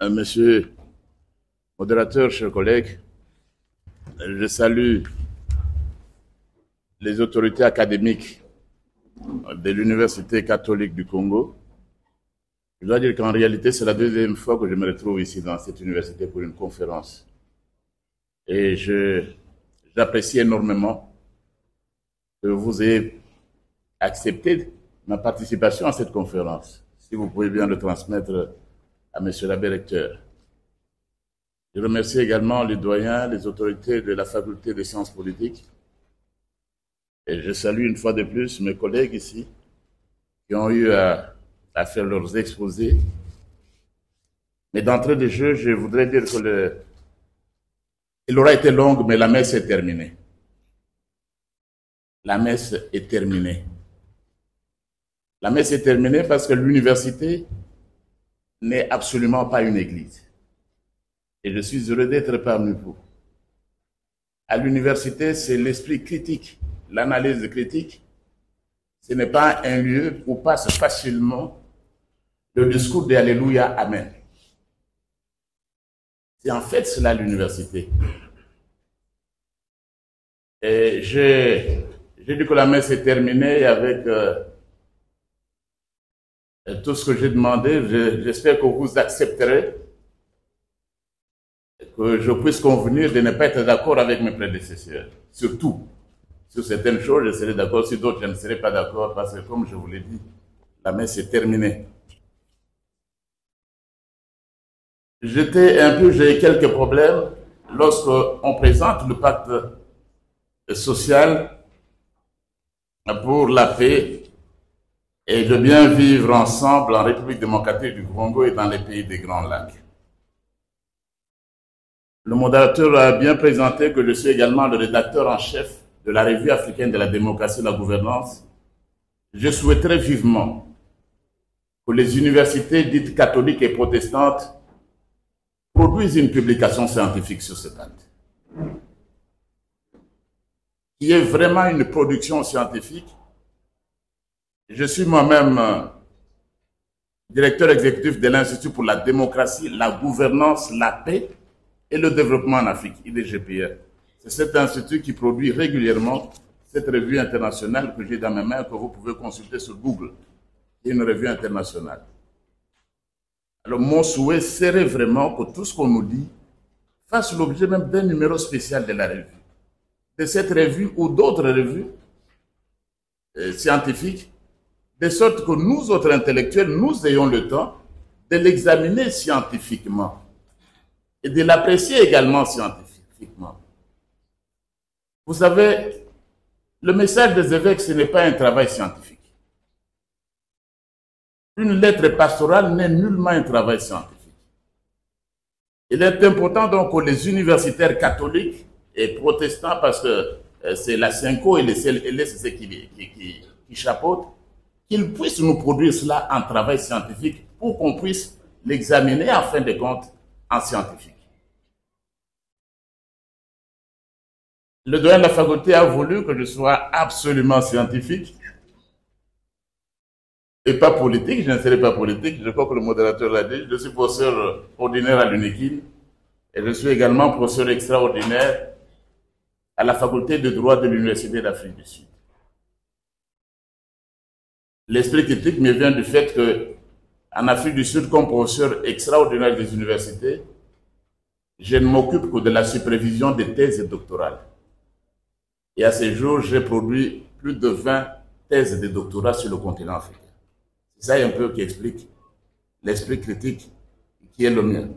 Monsieur modérateur, chers collègues, je salue les autorités académiques de l'Université catholique du Congo. Je dois dire qu'en réalité, c'est la deuxième fois que je me retrouve ici dans cette université pour une conférence. Et j'apprécie énormément que vous ayez accepté ma participation à cette conférence. Si vous pouvez bien le transmettre à Monsieur l'abbé recteur. Je remercie également les doyens, les autorités de la faculté des sciences politiques. Et je salue une fois de plus mes collègues ici qui ont eu à faire leurs exposés. Mais d'entrée de jeu, je voudrais dire que il aura été longue, mais la messe est terminée. La messe est terminée. La messe est terminée parce que l'université n'est absolument pas une église. Et je suis heureux d'être parmi vous. À l'université, c'est l'esprit critique, l'analyse critique. Ce n'est pas un lieu où passe facilement le discours de Alléluia, Amen. C'est en fait cela l'université. Et j'ai dit que la messe est terminée avec tout ce que j'ai demandé. J'espère que vous accepterez que je puisse convenir de ne pas être d'accord avec mes prédécesseurs. Surtout, sur certaines choses, je serai d'accord, sur d'autres, je ne serai pas d'accord, parce que, comme je vous l'ai dit, la messe est terminée. J'ai quelques problèmes lorsqu'on présente le pacte social pour la paix et de bien vivre ensemble en République démocratique du Congo et dans les pays des Grands Lacs. Le modérateur a bien présenté que je suis également le rédacteur en chef de la Revue africaine de la démocratie et de la gouvernance. Je souhaiterais vivement que les universités dites catholiques et protestantes produisent une publication scientifique sur ce pacte, qui est vraiment une production scientifique. Je suis moi-même directeur exécutif de l'Institut pour la démocratie, la gouvernance, la paix et le développement en Afrique, IDGPR. C'est cet institut qui produit régulièrement cette revue internationale que j'ai dans mes mains, que vous pouvez consulter sur Google, qui est une revue internationale. Alors mon souhait serait vraiment que tout ce qu'on nous dit fasse l'objet même d'un numéro spécial de la revue. De cette revue ou d'autres revues scientifiques, de sorte que nous autres intellectuels, nous ayons le temps de l'examiner scientifiquement et de l'apprécier également scientifiquement. Vous savez, le message des évêques, ce n'est pas un travail scientifique. Une lettre pastorale n'est nullement un travail scientifique. Il est important donc que les universitaires catholiques et protestants, parce que c'est la Cinco et les CC qui chapeautent, qu'ils puissent nous produire cela en travail scientifique pour qu'on puisse l'examiner en fin de compte en scientifique. Le doyen de la faculté a voulu que je sois absolument scientifique et pas politique. Je ne serai pas politique. Je crois que le modérateur l'a dit. Je suis professeur ordinaire à l'UNIKIL et je suis également professeur extraordinaire à la faculté de droit de l'Université d'Afrique du Sud. L'esprit critique me vient du fait que, en Afrique du Sud, comme professeur extraordinaire des universités, je ne m'occupe que de la supervision des thèses doctorales. Et à ce jour, j'ai produit plus de 20 thèses de doctorat sur le continent africain. C'est ça un peu qui explique l'esprit critique qui est le mien.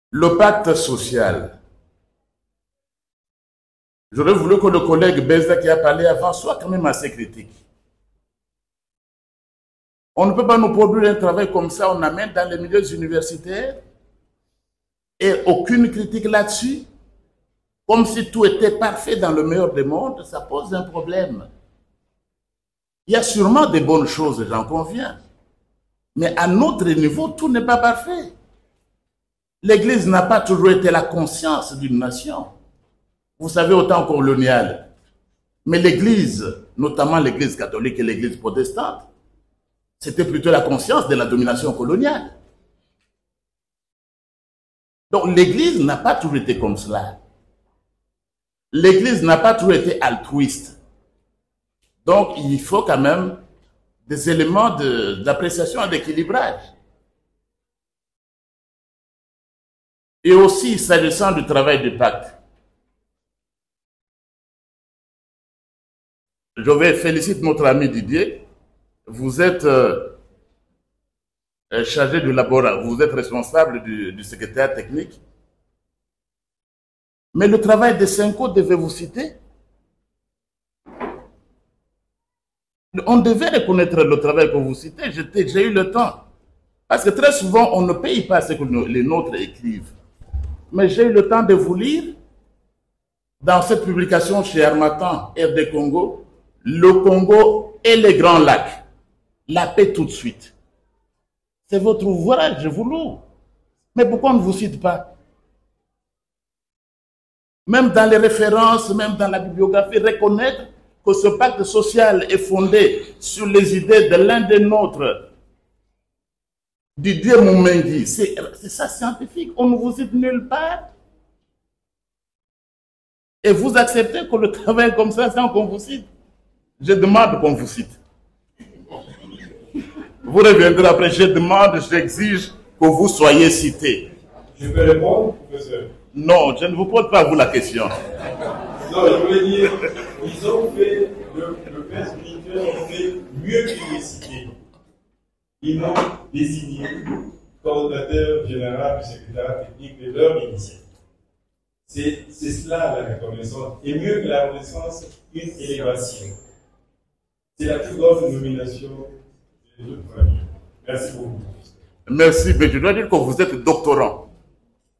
Le pacte social. J'aurais voulu que le collègue Beza qui a parlé avant soit quand même assez critique. On ne peut pas nous produire un travail comme ça, on amène dans les milieux universitaires et aucune critique là-dessus. Comme si tout était parfait dans le meilleur des mondes, ça pose un problème. Il y a sûrement des bonnes choses, j'en conviens. Mais à notre niveau, tout n'est pas parfait. L'Église n'a pas toujours été la conscience d'une nation. Vous savez, au temps colonial. Mais l'Église, notamment l'Église catholique et l'Église protestante, C'était plutôt la conscience de la domination coloniale. Donc l'Église n'a pas toujours été comme cela. L'Église n'a pas toujours été altruiste. Donc il faut quand même des éléments d'appréciation et d'équilibrage. Et aussi, s'agissant du travail du pacte, je vais féliciter notre ami Didier. Vous êtes chargé du laboratoire, vous êtes responsable du secrétaire technique. Mais le travail de Senko devait vous citer. On devait reconnaître le travail que vous citez. J'ai eu le temps. Parce que très souvent, on ne paye pas ce que les nôtres écrivent. Mais j'ai eu le temps de vous lire dans cette publication chez Harmattan, RD Congo, le Congo et les Grands Lacs. La paix tout de suite. C'est votre ouvrage, je vous loue. Mais pourquoi on ne vous cite pas? Même dans les références, même dans la bibliographie, reconnaître que ce pacte social est fondé sur les idées de l'un des nôtres, Didier Moumengi. C'est ça scientifique, on ne vous cite nulle part. Et vous acceptez que le travail comme ça sans qu'on vous cite. Je demande qu'on vous cite. Vous reviendrez après, je demande, j'exige que vous soyez cité. Je peux répondre, professeur? Non, je ne vous pose pas vous la question. Non, je voulais dire, ils ont fait, le père spirituel ont fait mieux que les citer. Ils m'ont désigné coordonnateur général du secrétariat technique de leur initiative. C'est cela la reconnaissance. Et mieux que la reconnaissance, une élévation. C'est la plus grande nomination de notre famille. Merci beaucoup. Merci, mais je dois dire que vous êtes doctorant.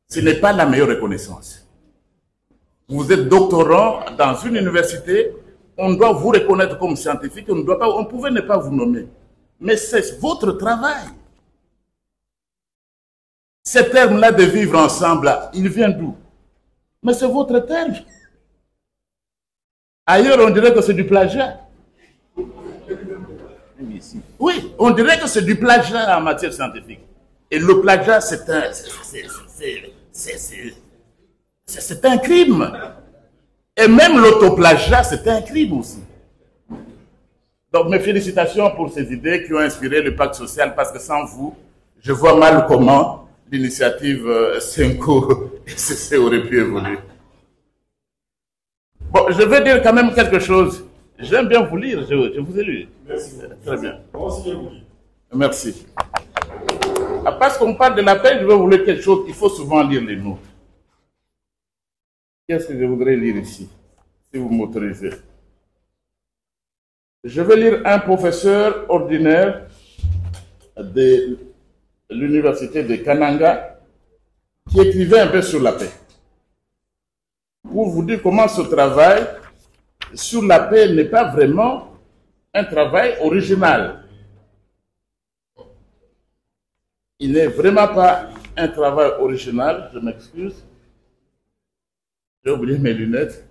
Ce n'est pas la meilleure reconnaissance. Vous êtes doctorant dans une université, on doit vous reconnaître comme scientifique, on pouvait ne pas vous nommer. Mais c'est votre travail. Ce terme-là de vivre ensemble, il vient d'où? Mais c'est votre terme. Ailleurs, on dirait que c'est du plagiat. Oui, on dirait que c'est du plagiat en matière scientifique. Et le plagiat, c'est un crime. Et même l'autoplagiat, c'est un crime aussi. Donc mes félicitations pour ces idées qui ont inspiré le pacte social, parce que sans vous, je vois mal comment l'initiative Senko SCC aurait pu évoluer. Bon, je vais dire quand même quelque chose. J'aime bien vous lire, je vous ai lu. Merci. Très bien. Moi aussi, je vous lis. Merci. Parce qu'on parle de la paix, je vais vous lire quelque chose. Il faut souvent lire les nôtres. Qu'est-ce que je voudrais lire ici, si vous m'autorisez? Je vais lire un professeur ordinaire de l'université de Kananga qui écrivait un peu sur la paix. Pour vous dire comment ce travail sur la paix n'est pas vraiment un travail original. Il n'est vraiment pas un travail original, je m'excuse. J'ai oublié mes lunettes.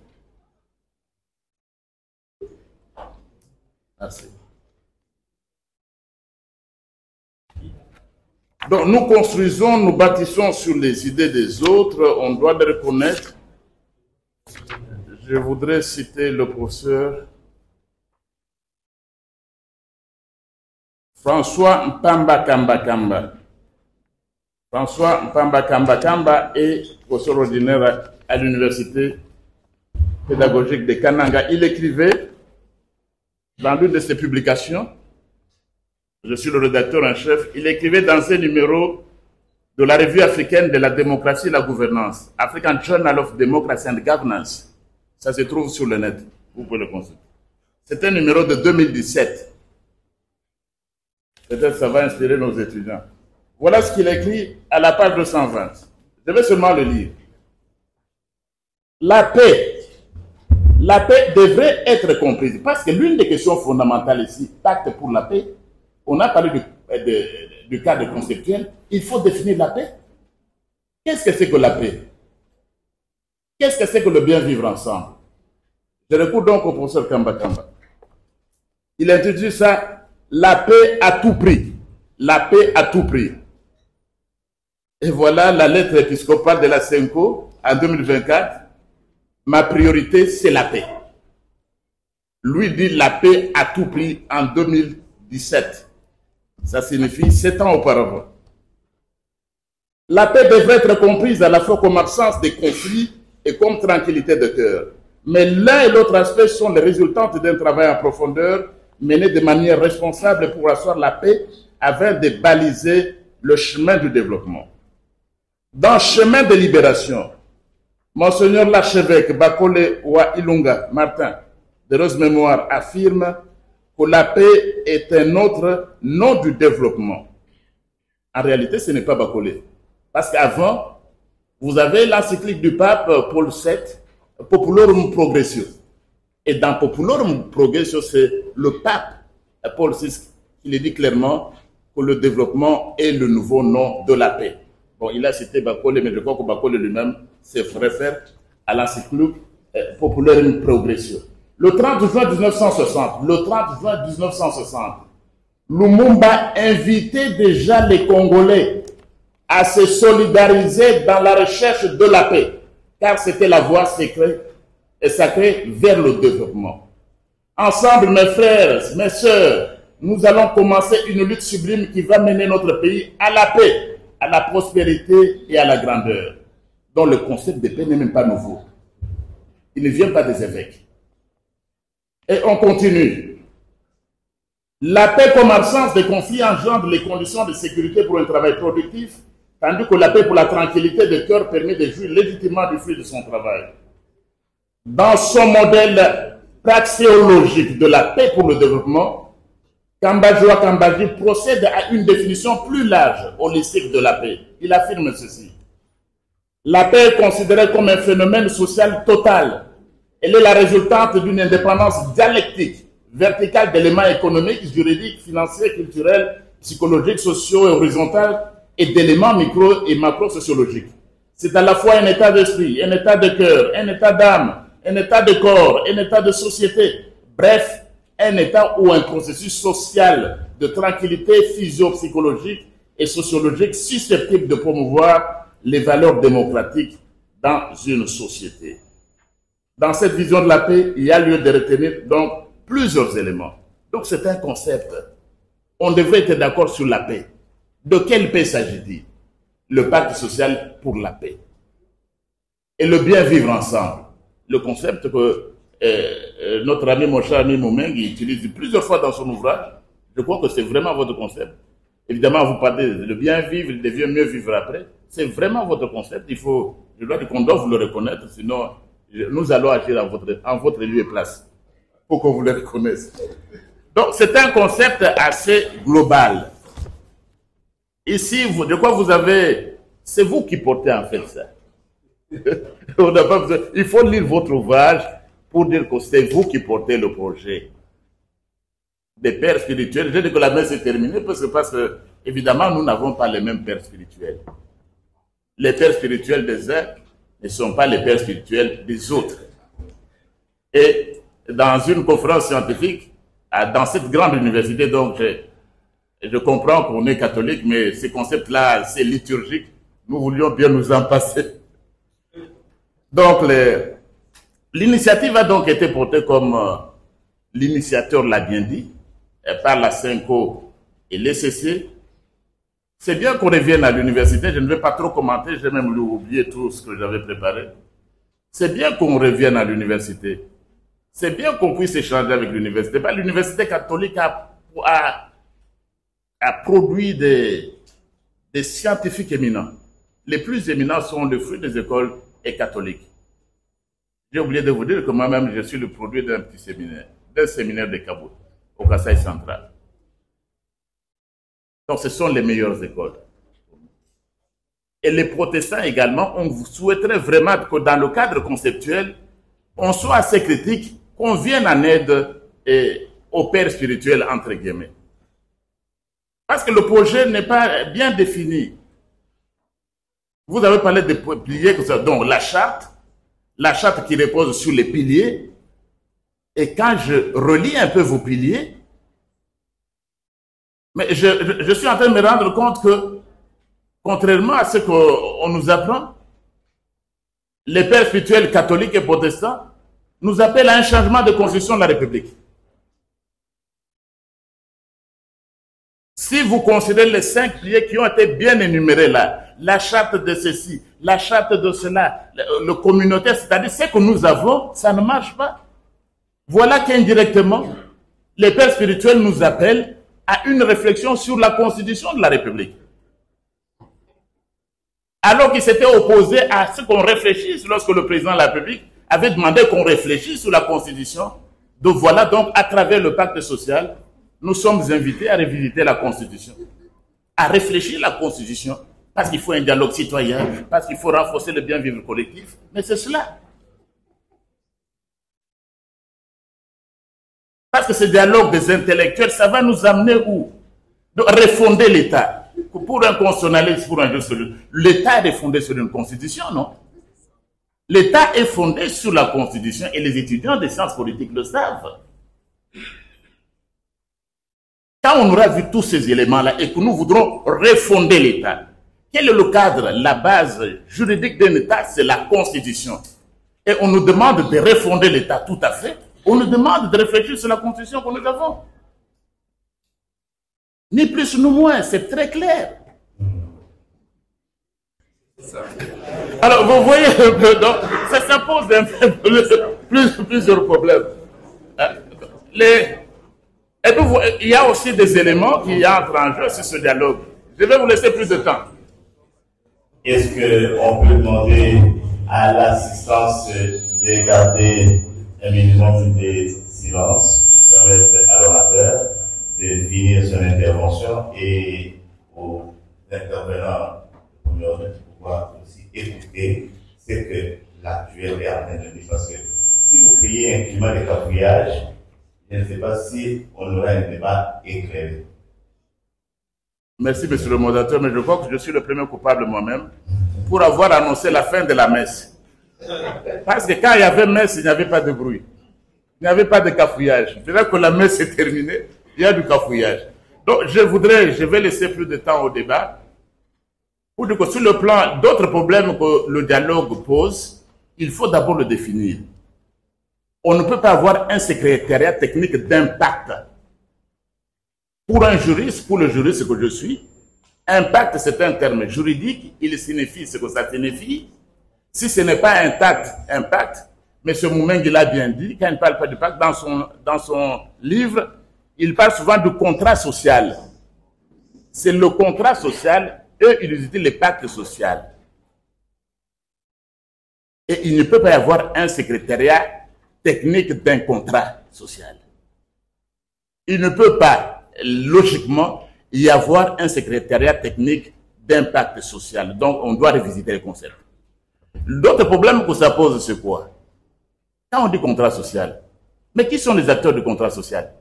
Merci. Donc nous construisons, nous bâtissons sur les idées des autres, on doit les reconnaître. Je voudrais citer le professeur François Mpamba Kamba Kamba. François Mpamba Kamba Kamba est professeur ordinaire à l'université pédagogique de Kananga. Il écrivait dans l'une de ses publications, je suis le rédacteur en chef, il écrivait dans un numéro de la revue africaine de la démocratie et la gouvernance, African Journal of Democracy and Governance. Ça se trouve sur le net, vous pouvez le consulter. C'est un numéro de 2017. Peut-être ça va inspirer nos étudiants. Voilà ce qu'il écrit à la page 220. Je vais seulement le lire. La paix devrait être comprise, parce que l'une des questions fondamentales ici, pacte pour la paix, on a parlé du cadre conceptuel, il faut définir la paix. Qu'est-ce que c'est que la paix? Qu'est-ce que c'est que le bien vivre ensemble? Je recours donc au professeur Kamba Kamba. Il introduit ça la paix à tout prix. La paix à tout prix. Et voilà la lettre épiscopale de la Senko en 2024. Ma priorité, c'est la paix. Lui dit la paix à tout prix en 2017. Ça signifie 7 ans auparavant. La paix devrait être comprise à la fois comme absence de conflits et comme tranquillité de cœur. Mais l'un et l'autre aspect sont les résultats d'un travail en profondeur mené de manière responsable pour asseoir la paix afin de baliser le chemin du développement. Dans le chemin de libération, Monseigneur l'archevêque Bakole Wa Ilunga Martin de Rose Mémoire affirme que la paix est un autre nom du développement. En réalité, ce n'est pas Bakole. Parce qu'avant, vous avez l'encyclique du pape Paul VII, Populorum Progressio. Et dans Populorum Progressio, c'est le pape Paul VI qui le dit clairement que le développement est le nouveau nom de la paix. Bon, il a cité Bakole, mais je crois que Bakole lui-même se réfère à l'encyclique Populorum Progressio. Le 30 juin 1960, Lumumba invitait déjà les Congolais à se solidariser dans la recherche de la paix, car c'était la voie sacrée vers le développement. Ensemble, mes frères, mes sœurs, nous allons commencer une lutte sublime qui va mener notre pays à la paix, à la prospérité et à la grandeur, dont le concept de paix n'est même pas nouveau. Il ne vient pas des évêques. Et on continue. La paix comme absence de conflit engendre les conditions de sécurité pour un travail productif, tandis que la paix pour la tranquillité de cœur permet de jouir légitimement du fruit de son travail. Dans son modèle praxéologique de la paix pour le développement, Kambadjoua Kambadji procède à une définition plus large, holistique de la paix. Il affirme ceci. La paix est considérée comme un phénomène social total. Elle est la résultante d'une indépendance dialectique, verticale d'éléments économiques, juridiques, financiers, culturels, psychologiques, sociaux et horizontaux, et d'éléments micro et macro-sociologiques. C'est à la fois un état d'esprit, un état de cœur, un état d'âme, un état de corps, un état de société. Bref, un état ou un processus social de tranquillité physio-psychologique et sociologique susceptible de promouvoir les valeurs démocratiques dans une société. Dans cette vision de la paix, il y a lieu de retenir donc plusieurs éléments. Donc c'est un concept. On devrait être d'accord sur la paix. De quelle paix s'agit-il? Le pacte social pour la paix. Et le bien vivre ensemble. Le concept que notre ami, mon cher ami Moumengi utilise plusieurs fois dans son ouvrage. Je crois que c'est vraiment votre concept. Évidemment, vous parlez de le bien vivre, il devient mieux vivre après. C'est vraiment votre concept. Je dois dire qu'on doit vous le reconnaître, sinon nous allons agir en votre lieu et place pour qu'on vous le reconnaisse. Donc, c'est un concept assez global. Ici, de quoi vous avez... C'est vous qui portez en fait ça. On n'a pas besoin. Il faut lire votre ouvrage pour dire que c'est vous qui portez le projet. Des pères spirituels. Je dis que la messe est terminée parce que évidemment, nous n'avons pas les mêmes pères spirituels. Les pères spirituels des uns ne sont pas les pères spirituels des autres. Et dans une conférence scientifique, dans cette grande université, donc je comprends qu'on est catholique, mais ces concepts-là, c'est liturgique. Nous voulions bien nous en passer. Donc, l'initiative a donc été portée comme l'initiateur l'a bien dit, par la Senko et l'ECC. C'est bien qu'on revienne à l'université, je ne vais pas trop commenter, j'ai même oublié tout ce que j'avais préparé. C'est bien qu'on revienne à l'université. C'est bien qu'on puisse échanger avec l'université. L'université catholique a produit des scientifiques éminents. Les plus éminents sont le fruit des écoles et catholiques. J'ai oublié de vous dire que moi-même, je suis le produit d'un petit séminaire, d'un séminaire de Kaboul, au Kasaï central. Donc, ce sont les meilleures écoles. Et les protestants également, on souhaiterait vraiment que dans le cadre conceptuel, on soit assez critique, qu'on vienne en aide aux pères spirituels, entre guillemets. Parce que le projet n'est pas bien défini. Vous avez parlé des piliers, donc la charte qui repose sur les piliers. Et quand je relis un peu vos piliers, Mais je suis en train de me rendre compte que, contrairement à ce qu'on nous apprend, les pères spirituels catholiques et protestants nous appellent à un changement de constitution de la République. Si vous considérez les 5 piliers qui ont été bien énumérés là, la charte de ceci, la charte de cela, le communautaire, c'est-à-dire ce que nous avons, ça ne marche pas. Voilà qu'indirectement, les pères spirituels nous appellent à une réflexion sur la constitution de la République. Alors qu'ils s'étaient opposés à ce qu'on réfléchisse lorsque le président de la République avait demandé qu'on réfléchisse sur la constitution. Donc voilà, donc à travers le pacte social, nous sommes invités à revisiter la constitution, à réfléchir la constitution, parce qu'il faut un dialogue citoyen, parce qu'il faut renforcer le bien-vivre collectif, mais c'est cela. Parce que ce dialogue des intellectuels, ça va nous amener où? De refonder l'État. Pour un constitutionnaliste, pour un juge, l'État est fondé sur une constitution, non? L'État est fondé sur la constitution et les étudiants des sciences politiques le savent. Quand on aura vu tous ces éléments-là et que nous voudrons refonder l'État, quel est le cadre, la base juridique d'un État? C'est la Constitution. Et on nous demande de refonder l'État, tout à fait. On nous demande de réfléchir sur la Constitution que nous avons. Ni plus ni moins, c'est très clair. Alors, vous voyez un peu, donc, ça pose un peu plusieurs problèmes. Et puis, il y a aussi des éléments qui entrent en jeu sur ce dialogue. Je vais vous laisser plus de temps. Est-ce qu'on peut demander à l'assistance de garder un minimum de silence pour permettre à l'orateur de finir son intervention et aux intervenants de pouvoir aussi écouter ce que l'actuel est en train de dire? Parce que si vous créez un climat de cafouillage, je ne sais pas si on aura un débat éclairé. Merci, monsieur le modérateur, mais je crois que je suis le premier coupable moi-même pour avoir annoncé la fin de la messe. Parce que quand il y avait messe, il n'y avait pas de bruit. Il n'y avait pas de cafouillage. Dès que la messe est terminée, il y a du cafouillage. Donc, je vais laisser plus de temps au débat. Pour dire que sur le plan d'autres problèmes que le dialogue pose, il faut d'abord le définir. On ne peut pas avoir un secrétariat technique d'impact. Pour un juriste, pour le juriste que je suis, impact, c'est un terme juridique, il signifie ce que ça signifie. Si ce n'est pas impact, M. Moumengue l'a bien dit, quand il ne parle pas d'impact, dans son livre, il parle souvent du contrat social. C'est le contrat social, eux, ils utilisent le pacte social. Et il ne peut pas y avoir un secrétariat technique d'un contrat social. Il ne peut pas, logiquement, y avoir un secrétariat technique d'impact social. Donc, on doit revisiter les concepts. L'autre problème que ça pose, c'est quoi? Quand on dit contrat social, mais qui sont les acteurs du contrat social?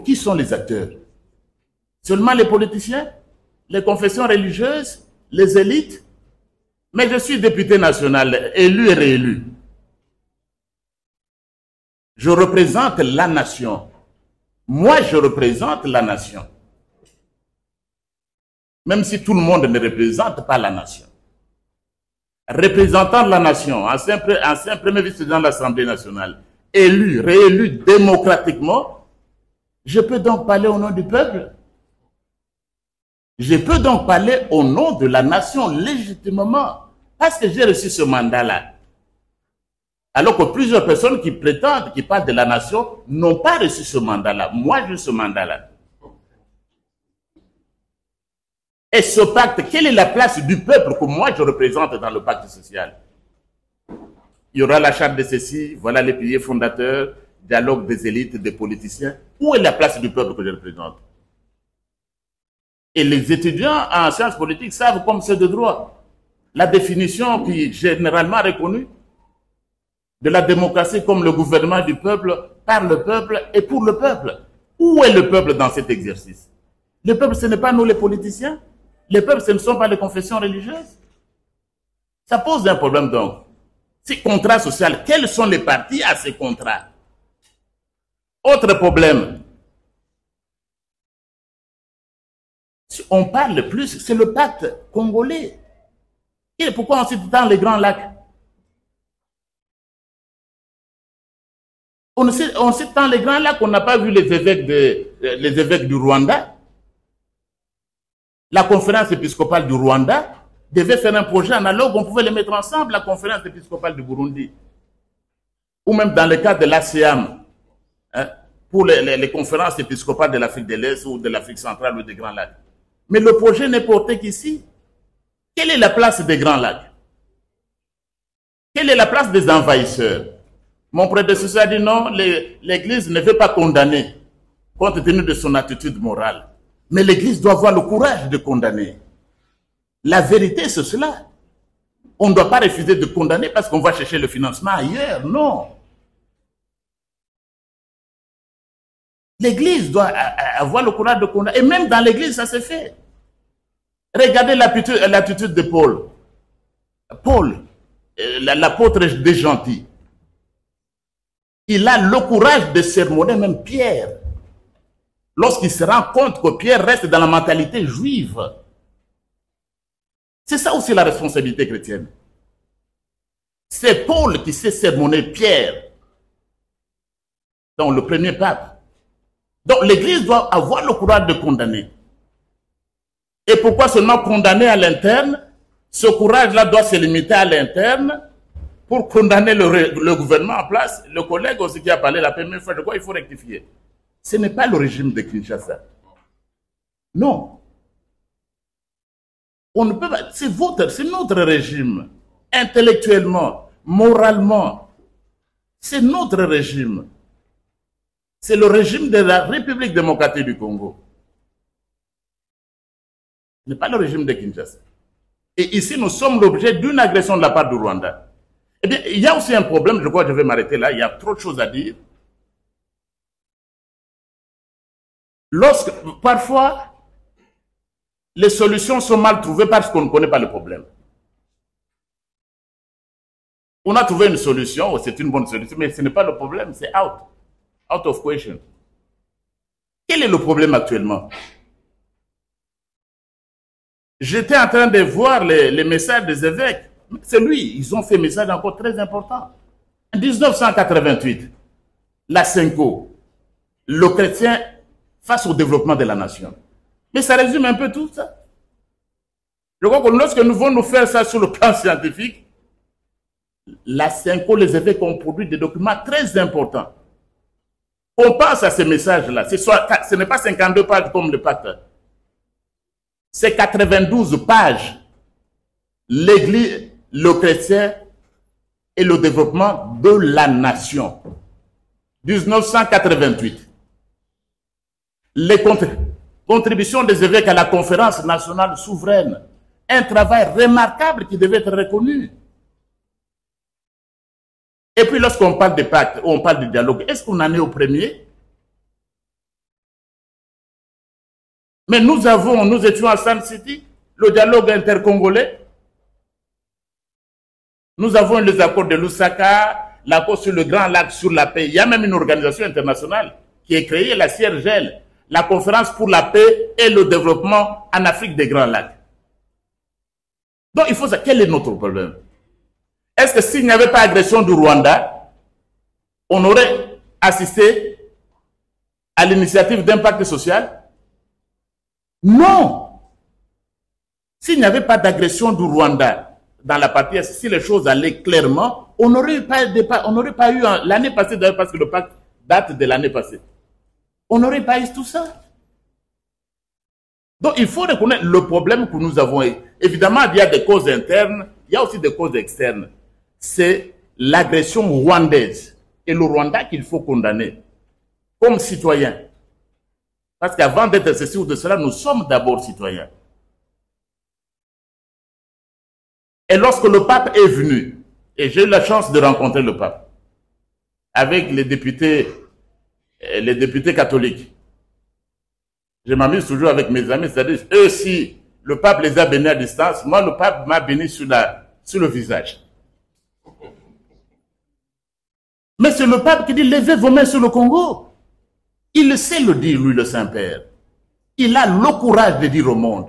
Qui sont les acteurs? Seulement les politiciens? Les confessions religieuses? Les élites? Mais je suis député national, élu et réélu. Je représente la nation. Moi, je représente la nation. Même si tout le monde ne représente pas la nation. Représentant de la nation, ancien premier vice-président de l'Assemblée nationale, élu, réélu démocratiquement, je peux donc parler au nom du peuple. Je peux donc parler au nom de la nation légitimement. Parce que j'ai reçu ce mandat-là. Alors que plusieurs personnes qui prétendent, qui parlent de la nation, n'ont pas reçu ce mandat-là. Moi, j'ai ce mandat-là. Et ce pacte, quelle est la place du peuple que moi je représente dans le pacte social? Il y aura la charte de ceci, voilà les piliers fondateurs, dialogue des élites, des politiciens. Où est la place du peuple que je représente? Et les étudiants en sciences politiques savent comme c'est de droit. La définition qui est généralement reconnue de la démocratie comme le gouvernement du peuple, par le peuple et pour le peuple. Où est le peuple dans cet exercice? Le peuple, ce n'est pas nous les politiciens. Le peuple, ce ne sont pas les confessions religieuses. Ça pose un problème donc. Ces contrats sociaux, quels sont les parties à ces contrats? Autre problème. On parle plus, c'est le pacte congolais. Et pourquoi on cite tant les Grands Lacs? On cite tant les Grands Lacs, on n'a pas vu les évêques du Rwanda. La conférence épiscopale du Rwanda devait faire un projet analogue, on pouvait les mettre ensemble, la conférence épiscopale du Burundi. Ou même dans le cas de l'ASEAN, hein, pour les conférences épiscopales de l'Afrique de l'Est ou de l'Afrique centrale ou des Grands Lacs. Mais le projet n'est porté qu'ici. Quelle est la place des Grands Lacs? Quelle est la place des envahisseurs? Mon prédécesseur a dit non, l'Église ne veut pas condamner, compte tenu de son attitude morale. Mais l'Église doit avoir le courage de condamner. La vérité, c'est cela. On ne doit pas refuser de condamner parce qu'on va chercher le financement ailleurs. Non. L'Église doit avoir le courage de condamner. Et même dans l'Église, ça se fait. Regardez l'attitude de Paul. Paul, l'apôtre des gentils. Il a le courage de sermonner même Pierre. Lorsqu'il se rend compte que Pierre reste dans la mentalité juive. C'est ça aussi la responsabilité chrétienne. C'est Paul qui sait sermonner Pierre. Donc le premier pape. Donc l'Église doit avoir le courage de condamner. Et pourquoi seulement condamner à l'interne? Ce courage-là doit se limiter à l'interne pour condamner le gouvernement en place. Le collègue aussi qui a parlé la première fois, de quoi il faut rectifier. Ce n'est pas le régime de Kinshasa. Non. On ne peut pas. C'est notre régime. Intellectuellement, moralement. C'est notre régime. C'est le régime de la République démocratique du Congo. Ce n'est pas le régime de Kinshasa. Et ici, nous sommes l'objet d'une agression de la part du Rwanda. Eh bien, il y a aussi un problème, je crois que je vais m'arrêter là, il y a trop de choses à dire. Parfois, les solutions sont mal trouvées parce qu'on ne connaît pas le problème. On a trouvé une solution, c'est une bonne solution, mais ce n'est pas le problème, c'est out of question. Quel est le problème actuellement? J'étais en train de voir les messages des évêques. C'est lui, ils ont fait un message encore très important. En 1988, la Senko, le chrétien face au développement de la nation. Mais ça résume un peu tout ça. Je crois que lorsque nous allons nous faire ça sur le plan scientifique, la Senko, les évêques ont produit des documents très importants. On pense à ces messages-là. Ce n'est pas 52 pages comme le pacte. C'est 92 pages. L'Église, le chrétien et le développement de la nation. 1988. Les contributions des évêques à la conférence nationale souveraine. Un travail remarquable qui devait être reconnu. Et puis lorsqu'on parle de pacte, on parle de dialogue, est-ce qu'on en est au premier? Mais nous étions à Sun City, le dialogue intercongolais. Nous avons les accords de Lusaka, l'accord sur le Grand Lac, sur la paix. Il y a même une organisation internationale qui est créée, la CIRGL, la conférence pour la paix et le développement en Afrique des Grands Lacs. Donc il faut savoir, quel est notre problème? Est-ce que s'il n'y avait pas agression du Rwanda, on aurait assisté à l'initiative d'impact social? Non. S'il n'y avait pas d'agression du Rwanda dans la partie, si les choses allaient clairement, on n'aurait pas eu l'année passée, d'ailleurs parce que le pacte date de l'année passée. On n'aurait pas eu tout ça. Donc il faut reconnaître le problème que nous avons. Évidemment, il y a des causes internes, il y a aussi des causes externes. C'est l'agression rwandaise et le Rwanda qu'il faut condamner comme citoyen. Parce qu'avant d'être ceci ou de cela, nous sommes d'abord citoyens. Et lorsque le pape est venu, et j'ai eu la chance de rencontrer le pape, avec les députés catholiques, je m'amuse toujours avec mes amis, c'est-à-dire, eux, si le pape les a bénis à distance, moi, le pape m'a béni sur le visage. Mais c'est le pape qui dit, levez vos mains sur le Congo. Il sait le dire, lui, le Saint-Père. Il a le courage de dire au monde.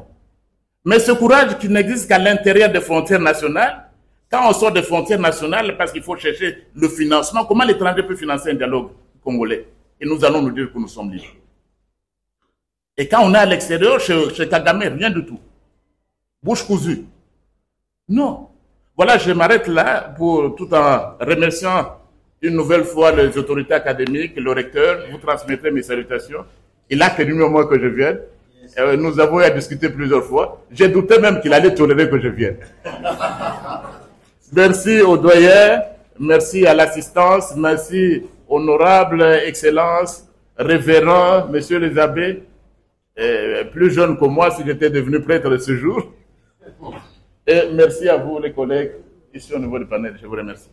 Mais ce courage qui n'existe qu'à l'intérieur des frontières nationales, quand on sort des frontières nationales, parce qu'il faut chercher le financement, comment l'étranger peut financer un dialogue congolais? Et nous allons nous dire que nous sommes libres. Et quand on est à l'extérieur, chez Kagame, rien du tout. Bouche cousue. Non. Voilà, je m'arrête là pour tout en remerciant une nouvelle fois les autorités académiques, le recteur. Vous transmettrez mes salutations. Il a tenu au moins que je vienne. Nous avons eu à discuter plusieurs fois. J'ai douté même qu'il allait tolérer que je vienne. Merci aux doyens, merci à l'assistance, merci honorable excellence, révérend, messieurs les abbés, plus jeunes que moi si j'étais devenu prêtre ce jour. Et merci à vous les collègues ici au niveau du panel. Je vous remercie.